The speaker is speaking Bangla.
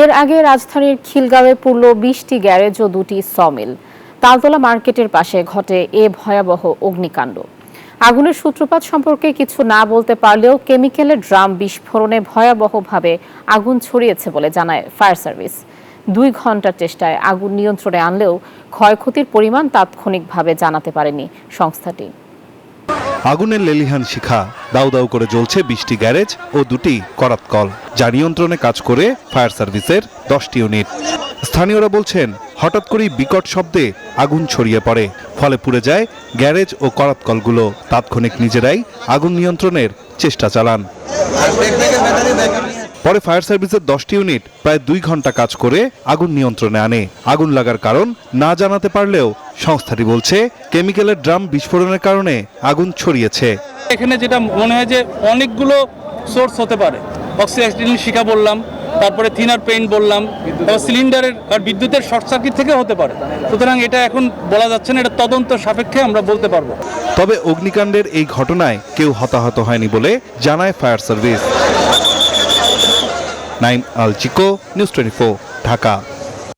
এর আগে রাজধানীর খিলগাঁওয়ে পুড়ল 20টি গ্যারেজ ও 2টি সমিল। তালতলা মার্কেটের পাশে ঘটে এ ভয়াবহ অগ্নিকাণ্ড। আগুনের সূত্রপাত সম্পর্কে কিছু না বলতে পারলেও কেমিক্যালের ড্রাম বিস্ফোরণে ভয়াবহভাবে আগুন ছড়িয়েছে বলে জানায় ফায়ার সার্ভিস। 2 ঘন্টার চেষ্টায় আগুন নিয়ন্ত্রণে আনলেও ক্ষয়ক্ষতির পরিমাণ তাৎক্ষণিকভাবে জানাতে পারেনি সংস্থাটি। আগুনের লেলিহান শিখা দাউ দাউ করে জ্বলছে 20টি গ্যারেজ ও 2টি করাতকল, যা নিয়ন্ত্রণে কাজ করে ফায়ার সার্ভিসের 10টি ইউনিট। স্থানীয়রা বলছেন, হঠাৎ করেই বিকট শব্দে আগুন ছড়িয়ে পড়ে, ফলে পুড়ে যায় গ্যারেজ ও করাতকলগুলো। তাৎক্ষণিক নিজেরাই আগুন নিয়ন্ত্রণের চেষ্টা চালান। পরে ফায়ার সার্ভিসের 10টি ইউনিট প্রায় 2 ঘন্টা কাজ করে আগুন নিয়ন্ত্রণে আনে। আগুন লাগার কারণ না জানাতে পারলেও সংস্থাটি বলছে, কেমিক্যালের ড্রাম বিস্ফোরণের কারণে আগুন ছড়িয়েছে। এখানে যেটা মনে হয় যে অনেকগুলো সোর্স হতে পারে। অক্সিডেন্টাল শিখা বললাম, তারপরে থিনার পেইন্ট বললাম, সিলিন্ডারের আর বিদ্যুতের শর্ট সার্কিট থেকে হতে পারে। সুতরাং এটা এখন বলা যাচ্ছে না, এটা তদন্ত সাপেক্ষে আমরা বলতে পারবো। তবে অগ্নিকাণ্ডের এই ঘটনায় কেউ হতাহত হয়নি বলে জানায় ফায়ার সার্ভিস। নাইম আল চিকো, নিউজ 24, ঢাকা।